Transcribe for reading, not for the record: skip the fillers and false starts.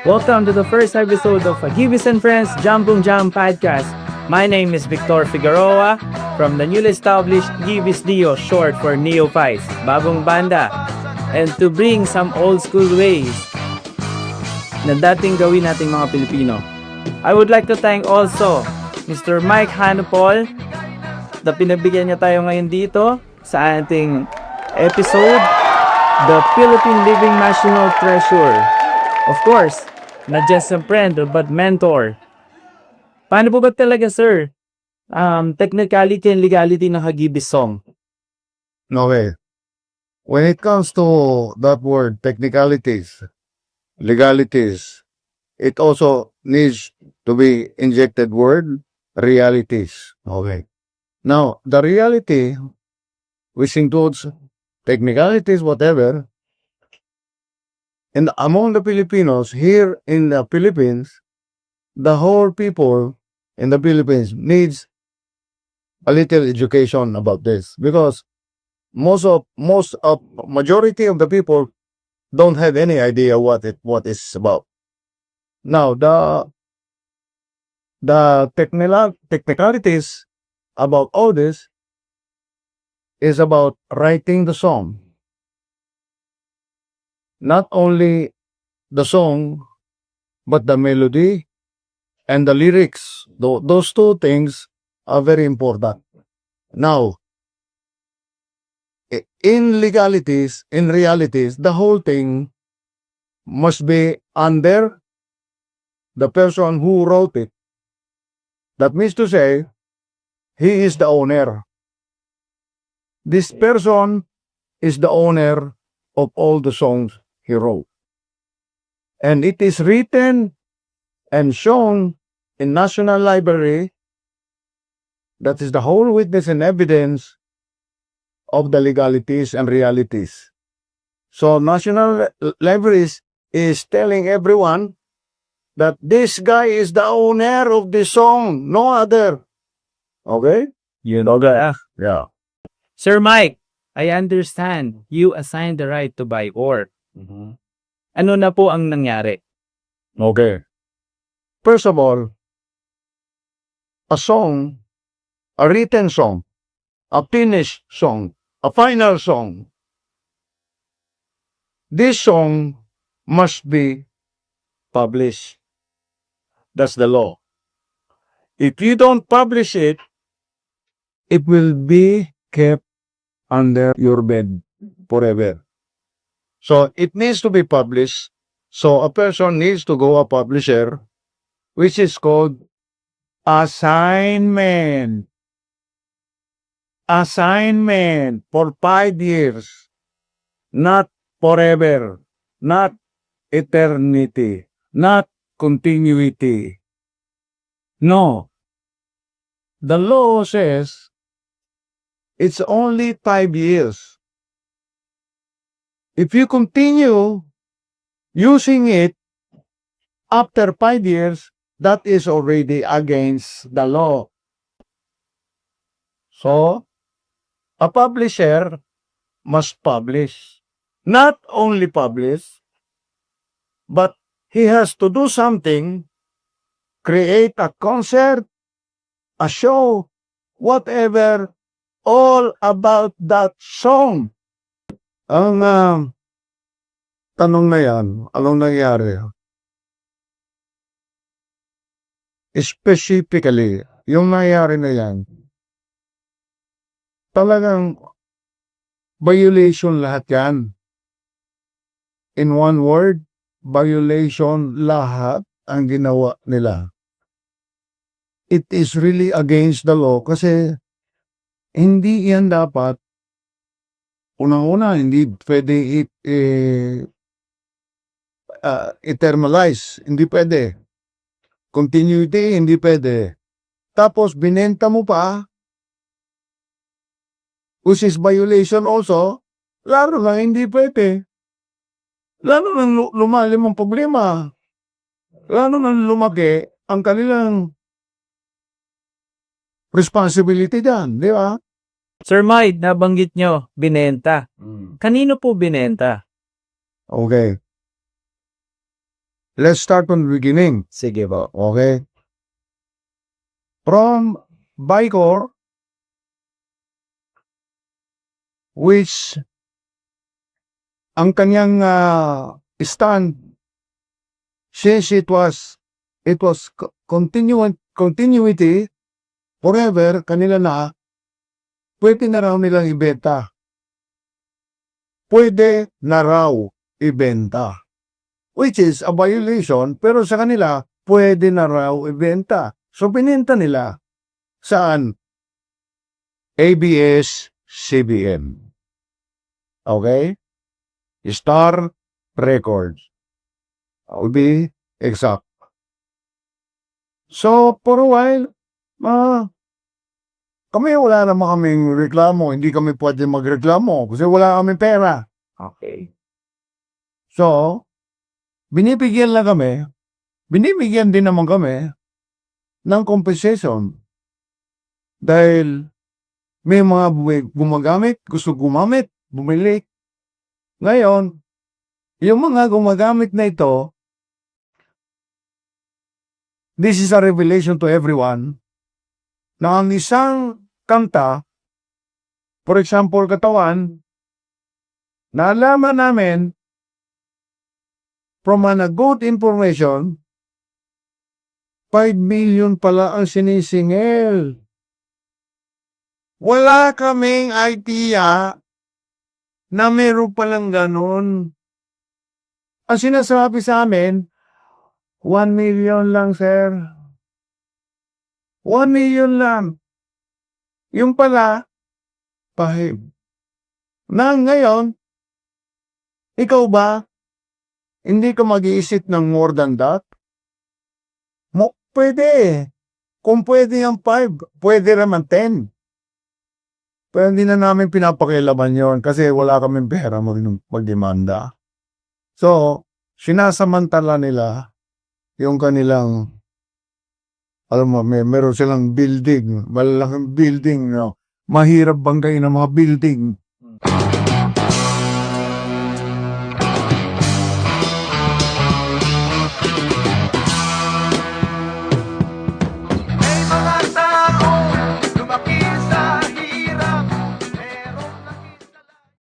Welcome to the first episode of Agibis and Friends Jumpung Jam Podcast. My name is Victor Figueroa from the newly established Agibis Dio, short for Neophytes, bagong banda. And to bring some old school ways na dating gawin nating mga Pilipino. I would like to thank also Mr. Mike Hanupol na pinabigyan niya tayo ngayon dito sa ating episode, The Philippine Living National Treasure. Of course, not just a friend but mentor. Paano po ba talaga, sir? Technicality and legality ng Hagibis song. Okay. When it comes to that word, technicalities, legalities, it also needs to be injected word, realities. Okay. Now, the reality, which includes technicalities, whatever, and among the Filipinos, here in the Philippines, the whole people in the Philippines needs a little education about this because majority of the people don't have any idea what is about. Now the technicalities about all this is about writing the song. Not only the song, but the melody and the lyrics. Those two things are very important. Now, in legalities, in realities, the whole thing must be under the person who wrote it. That means to say, he is the owner. This person is the owner of all the songs he wrote. And it is written and shown in National Library. That is the whole witness and evidence of the legalities and realities. So National Library is telling everyone that this guy is the owner of the song, no other. Okay? You know that. Yeah. Sir Mike, I understand you assigned the right to buy ore. Ano na po ang nangyari? Okay. First of all, a song, a written song, a finished song, a final song. This song must be published. That's the law. If you don't publish it, it will be kept under your bed forever. So it needs to be published. So a person needs to go a publisher, which is called assignment. Assignment for 5 years, not forever, not eternity, not continuity. No. The law says it's only 5 years. If you continue using it after 5 years, that is already against the law. So, a publisher must publish. Not only publish, but he has to do something, create a concert, a show, whatever, all about that song. Ang tanong na yan, anong nangyari? Specifically, yung nangyari na yan, talagang violation lahat yan. In one word, violation lahat ang ginawa nila. It is really against the law kasi hindi yan dapat. Unang-una, hindi pwede eternalize. Hindi pwede. Continuity, hindi pwede. Tapos, binenta mo pa, which is violation also, lalo na hindi pwede. Lalo na lumalim ang problema. Lalo na lumaki ang kanilang responsibility dyan, di ba? Sir Mike, nabanggit nyo, binenta. Kanino po binenta? Okay. Let's start from the beginning. Sige po. Okay? From Bicor, which ang kanyang stand, since it was continuity forever, kanila na, pwede na raw nilang ibenta. Pwede na raw ibenta. Which is a violation, pero sa kanila, pwede na raw ibenta. So, pinenta nila. Saan? ABS-CBN. Okay? Star Records. I'll be exact. So, for a while, kami wala naman kaming reklamo. Hindi kami pwede magreklamo kasi wala kaming pera. Okay. So, binibigyan lang kami, binibigyan din naman kami ng compensation. Dahil may mga gumagamit, gusto gumamit, bumili. Ngayon, yung mga gumagamit na ito, this is a revelation to everyone, na ang isang kanta, for example, Katawan, naalaman namin from a good information, 5 million pala ang sinisingil. Wala kaming idea na meron palang ganun. Ang sinasabi sa amin, 1 million lang, sir. 1 million lang. Yung pala, 5. Na ngayon, ikaw ba, hindi ka mag-iisip ng more than that? Pwede. Kung pwede yung 5, pwede naman 10. Pero hindi na namin pinapakialaman yon kasi wala kaming pera magdemanda. So, sinasamantala nila yung kanilang, alam mo, meron silang building, malaking building, no? Mahirap banggain ng mga building.